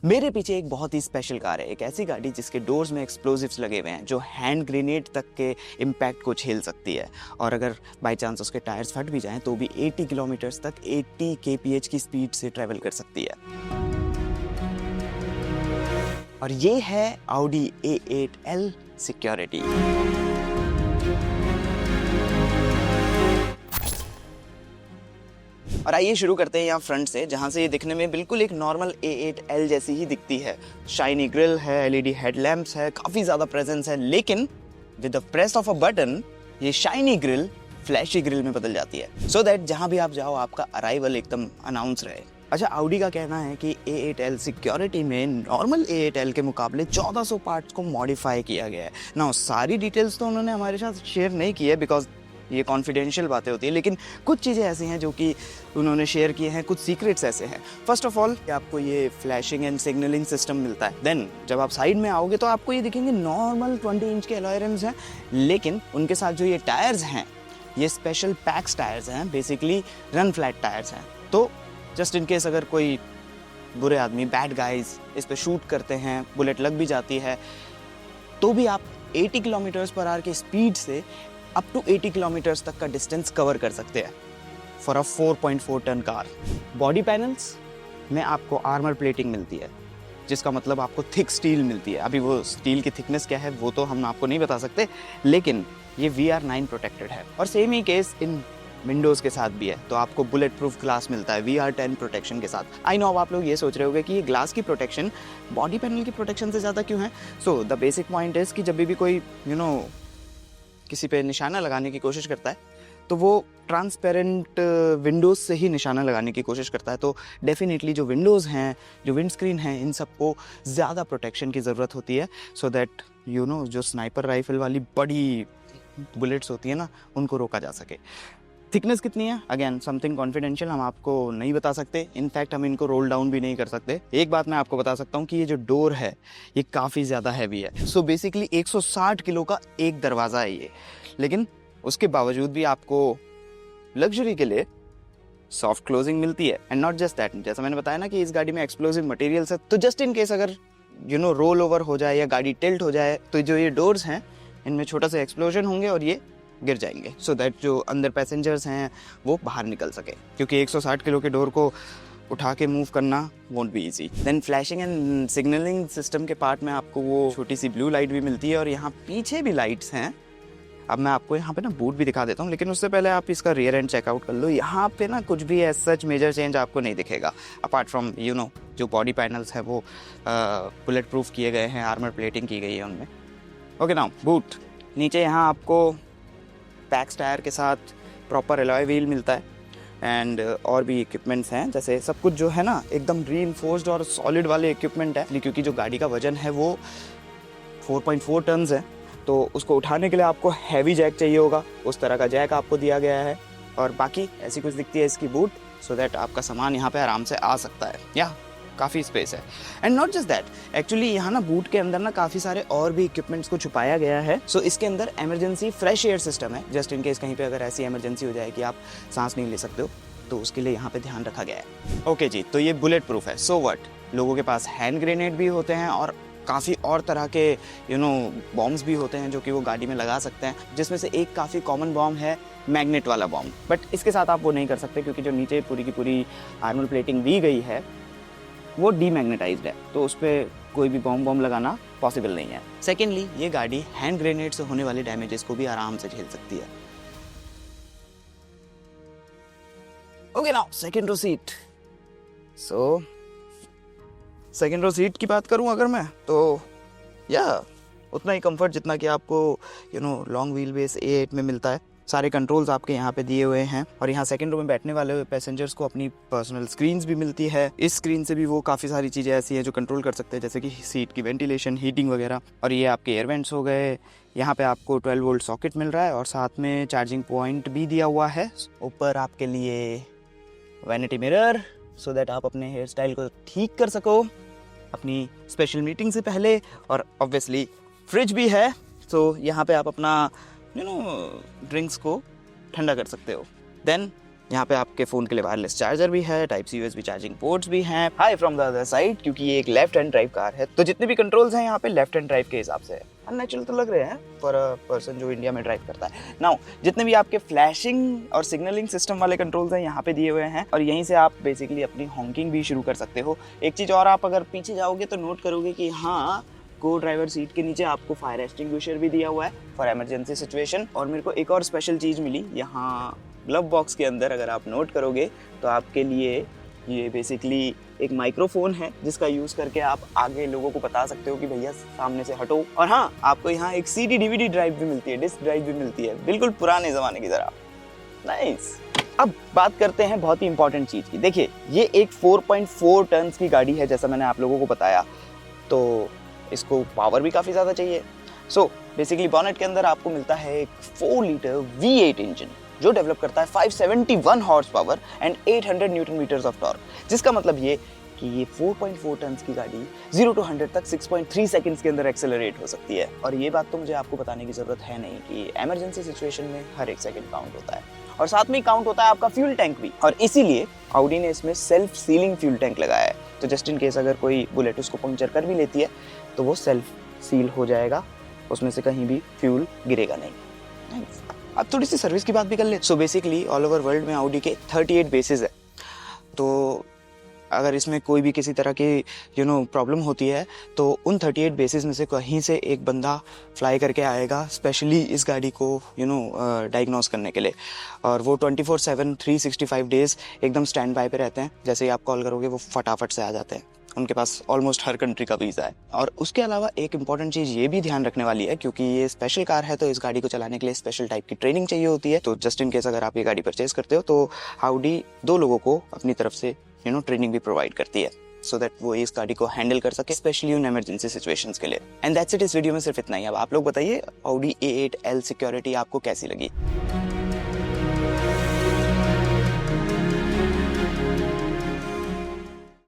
मेरे पीछे एक बहुत ही स्पेशल कार है, एक ऐसी गाड़ी जिसके डोर्स में एक्सप्लोजिव्स लगे हुए हैं जो हैंड ग्रेनेड तक के इम्पैक्ट को झेल सकती है। और अगर बाय चांस उसके टायर्स फट भी जाएं तो भी 80 किलोमीटर्स तक 80 kph की स्पीड से ट्रैवल कर सकती है। और ये है Audi A8L सिक्योरिटी। और आइए शुरू करते हैं यहाँ फ्रंट से, जहाँ से ये दिखने में बिल्कुल एक नॉर्मल A8L जैसी ही दिखती है। शाइनी ग्रिल है, LED हेडलैम्प्स है, काफ़ी ज़्यादा प्रेजेंस है, लेकिन with the press of a button ये शाइनी ग्रिल फ्लैशी ग्रिल में बदल जाती है, सो दैट जहाँ भी आप जाओ आपका अराइवल एकदम अनाउंस रहे। अच्छा, Audi का कहना है कि A8L सिक्योरिटी में नॉर्मल A8L के मुकाबले 1400 पार्ट्स को मॉडिफाई किया गया है ना। सारी डिटेल्स तो उन्होंने हमारे साथ शेयर नहीं की है बिकॉज ये कॉन्फिडेंशियल बातें होती है, लेकिन कुछ चीज़ें ऐसी हैं जो कि उन्होंने शेयर किए हैं, कुछ सीक्रेट्स ऐसे हैं। फर्स्ट ऑफ ऑल आपको ये फ्लैशिंग एंड सिग्नलिंग सिस्टम मिलता है। देन जब आप साइड में आओगे तो आपको ये दिखेंगे नॉर्मल 20 इंच के अलॉय रिम्स हैं, लेकिन उनके साथ जो ये टायर्स हैं ये स्पेशल पैक्स टायर्स हैं, बेसिकली रन फ्लैट टायर्स हैं। तो जस्ट इन केस अगर कोई बुरे आदमी, बैड गाइज इस पर शूट करते हैं, बुलेट लग भी जाती है, तो भी आप 80 किलोमीटर्स पर आवर की स्पीड से अप टू 80 किलोमीटर्स तक का डिस्टेंस कवर कर सकते हैं for a 4.4 ton car. Body panels में आपको आर्मर प्लेटिंग मिलती है, जिसका मतलब आपको थिक स्टील मिलती है। अभी वो स्टील की थिकनेस क्या है वो तो हम आपको नहीं बता सकते, लेकिन ये VR9 प्रोटेक्टेड है। और same he case in Windows के साथ भी है, तो आपको बुलेट प्रूफ ग्लास मिलता है VR10 प्रोटेक्शन के साथ। आई नो अब आप लोग ये सोच रहे होंगे कि ये ग्लास की प्रोटेक्शन बॉडी पैनल की प्रोटेक्शन से ज़्यादा क्यों है। So the basic point is कि जब भी कोई किसी पे निशाना लगाने की कोशिश करता है तो वो ट्रांसपेरेंट विंडोज़ से ही निशाना लगाने की कोशिश करता है। तो डेफिनेटली जो विंडोज़ हैं, जो विंड स्क्रीन हैं, इन सबको ज़्यादा प्रोटेक्शन की ज़रूरत होती है, सो दैट जो स्नाइपर राइफल वाली बड़ी बुलेट्स होती है ना, उनको रोका जा सके। थिकनेस कितनी है, अगेन समथिंग कॉन्फिडेंशियल, हम आपको नहीं बता सकते। इनफैक्ट हम इनको रोल डाउन भी नहीं कर सकते। एक बात मैं आपको बता सकता हूँ कि ये जो डोर है ये काफ़ी ज़्यादा हैवी है। सो बेसिकली 160 किलो का एक दरवाज़ा है ये, लेकिन उसके बावजूद भी आपको लग्जरी के लिए सॉफ्ट क्लोजिंग मिलती है। एंड नॉट जस्ट दैट, जैसा मैंने बताया ना कि इस गाड़ी में एक्सप्लोसिव मटेरियल्स है, तो जस्ट इन केस अगर रोल ओवर हो जाए या गाड़ी टिल्ट हो जाए तो जो ये डोर्स हैं इनमें छोटा सा एक्सप्लोजन होंगे और ये गिर जाएंगे, सो दैट जो अंदर पैसेंजर्स हैं वो बाहर निकल सके, क्योंकि 160 किलो के डोर को उठा के मूव करना won't be easy. Then flashing and signalling system के पार्ट में आपको वो छोटी सी ब्लू लाइट भी मिलती है, और यहाँ पीछे भी लाइट्स हैं। अब मैं आपको यहाँ पे ना बूट भी दिखा देता हूँ, लेकिन उससे पहले आप इसका रियर एंड चेकआउट कर लो। यहाँ पे ना कुछ भी एज सच मेजर चेंज आपको नहीं दिखेगा, अपार्ट फ्रॉम जो बॉडी पैनल्स है वो बुलेट प्रूफ किए गए हैं, आर्मर प्लेटिंग की गई है उनमें। ओके नाउ बूट, नीचे यहाँ आपको पैक्स टायर के साथ प्रॉपर अलॉय व्हील मिलता है, एंड और भी इक्विपमेंट्स हैं, जैसे सब कुछ जो है ना एकदम रीइंफोर्स्ड और सॉलिड वाले इक्विपमेंट है, क्योंकि जो गाड़ी का वजन है वो 4.4 टन्स है, तो उसको उठाने के लिए आपको हैवी जैक चाहिए होगा, उस तरह का जैक आपको दिया गया है। और बाकी ऐसी कुछ दिखती है इसकी बूट, सो दैट आपका सामान यहाँ पे आराम से आ सकता है, या काफ़ी स्पेस है। And not just that, actually यहाँ ना बूट के अंदर ना काफ़ी सारे और भी इक्विपमेंट्स को छुपाया गया है। सो इसके अंदर इमरजेंसी फ्रेश एयर सिस्टम है, जस्ट इन केस कहीं पे अगर ऐसी इमरजेंसी हो जाए कि आप सांस नहीं ले सकते हो, तो उसके लिए यहाँ पे ध्यान रखा गया है। ओके जी, तो ये बुलेट प्रूफ है। सो व्हाट, लोगों के पास हैंड ग्रेनेड भी होते हैं और काफ़ी और तरह के बॉम्ब्स भी होते हैं जो कि वो गाड़ी में लगा सकते हैं, जिसमें से एक काफ़ी कॉमन बॉम्ब है मैग्नेट वाला बॉम्ब। बट इसके साथ आप वो नहीं कर सकते, क्योंकि जो नीचे पूरी की पूरी आर्मर प्लेटिंग दी गई है वो डीमैग्नेटाइज्ड है, तो उस पर कोई भी बॉम्ब लगाना पॉसिबल नहीं है। सेकेंडली, ये गाड़ी हैंड ग्रेनेड से होने वाले डैमेजेस को भी आराम से झेल सकती है। Okay now second row seat. So second row seat की बात करूं अगर मैं, तो या उतना ही कंफर्ट जितना कि आपको लॉन्ग व्हील बेस A8 में मिलता है। सारे कंट्रोल्स आपके यहाँ पे दिए हुए हैं, और यहाँ सेकंड रो में बैठने वाले पैसेंजर्स को अपनी पर्सनल स्क्रीन्स भी मिलती है। इस स्क्रीन से भी वो काफ़ी सारी चीज़ें ऐसी हैं जो कंट्रोल कर सकते हैं, जैसे कि सीट की वेंटिलेशन, हीटिंग वगैरह। और ये आपके एयर वेंट्स हो गए। यहाँ पे आपको 12 वोल्ट सॉकेट मिल रहा है, और साथ में चार्जिंग पॉइंट भी दिया हुआ है। ऊपर आपके लिए वैनिटी मिरर, सो दैट आप अपने हेयर स्टाइल को ठीक कर सको अपनी स्पेशल मीटिंग से पहले। और ऑब्वियसली फ्रिज भी है, तो यहाँ पे आप अपना ड्रिंक्स को ठंडा कर सकते हो। देन यहाँ पे आपके फ़ोन के लिए वायरलेस चार्जर भी है, type C USB charging ports भी हैं। Hi from the other side, क्योंकि ये एक लेफ्ट हैंड ड्राइव कार है तो जितने भी कंट्रोल्स हैं यहाँ पे लेफ्ट हैंड ड्राइव के हिसाब से है। अननेचुरल तो लग रहे हैं फॉर अ पर्सन जो इंडिया में ड्राइव करता है। नाउ जितने भी आपके फ्लैशिंग और सिग्नलिंग सिस्टम वाले कंट्रोल्स हैं यहाँ पे दिए हुए हैं और यहीं से आप बेसिकली अपनी हॉकिंग भी शुरू कर सकते हो। एक चीज़ और, आप अगर पीछे जाओगे तो नोट करोगे कि हाँ, को ड्राइवर सीट के नीचे आपको फायर एक्सटिंग्विशर भी दिया हुआ है फॉर इमरजेंसी सिचुएशन। और मेरे को एक और स्पेशल चीज़ मिली यहाँ ग्लव बॉक्स के अंदर, अगर आप नोट करोगे तो आपके लिए ये बेसिकली एक माइक्रोफोन है जिसका यूज़ करके आप आगे लोगों को बता सकते हो कि भैया सामने से हटो। और हाँ, आपको यहाँ एक सीडी डीवीडी ड्राइव भी मिलती है, डिस्क ड्राइव भी मिलती है, बिल्कुल पुराने ज़माने की तरह। नाइस। अब बात करते हैं बहुत ही इंपॉर्टेंट चीज़ की। देखिए, ये एक 4.4 टन की गाड़ी है जैसा मैंने आप लोगों को बताया, तो इसको पावर भी काफ़ी ज़्यादा चाहिए। सो बेसिकली बॉनेट के अंदर आपको मिलता है एक 4 लीटर V8 इंजन जो डेवलप करता है 571 horse power and 800 newton metres of torque, जिसका मतलब ये कि ये 4.4 टन की गाड़ी 0 to 100 तक 6.3 सेकंड्स के अंदर एक्सेलरेट हो सकती है। और ये बात तो मुझे आपको बताने की ज़रूरत है नहीं कि इमरजेंसी सिचुएशन में हर एक सेकंड काउंट होता है और साथ में काउंट होता है आपका फ्यूल टैंक भी। और इसीलिए ऑडी ने इसमें सेल्फ सीलिंग फ्यूल टैंक लगाया है, तो जस्ट इन केस अगर कोई बुलेट उसको पंक्चर कर भी लेती है तो वो सेल्फ सील हो जाएगा, उसमें से कहीं भी फ्यूल गिरेगा नहीं। अब थोड़ी सी सर्विस की बात भी कर ले। So basically all over world में ऑडी के 38 बेसेस है, तो अगर इसमें कोई भी किसी तरह की प्रॉब्लम होती है तो उन 38 बेसिस में से कहीं से एक बंदा फ्लाई करके आएगा स्पेशली इस गाड़ी को डायग्नोस करने के लिए। और वो 24/7 365 डेज एकदम स्टैंड बाय पे रहते हैं। जैसे ही आप कॉल करोगे वो फटाफट से आ जाते हैं, उनके पास ऑलमोस्ट हर कंट्री का वीज़ा है। और उसके अलावा एक इम्पॉर्टेंट चीज़ ये भी ध्यान रखने वाली है, क्योंकि ये स्पेशल कार है तो इस गाड़ी को चलाने के लिए स्पेशल टाइप की ट्रेनिंग चाहिए होती है। तो जस्ट इन केस अगर आप ये गाड़ी परचेज करते हो तो ऑडी 2 लोगों को अपनी तरफ से ट्रेनिंग भी प्रोवाइड करती है सो दैट वो इस गाड़ी को हैंडल कर सके स्पेशली उन इमरजेंसी सिचुएशंस के लिए। एंड दैट्स इट, इस वीडियो में सिर्फ इतना ही। अब आप लोग बताइए ऑडी A8L सिक्योरिटी आपको कैसी लगी।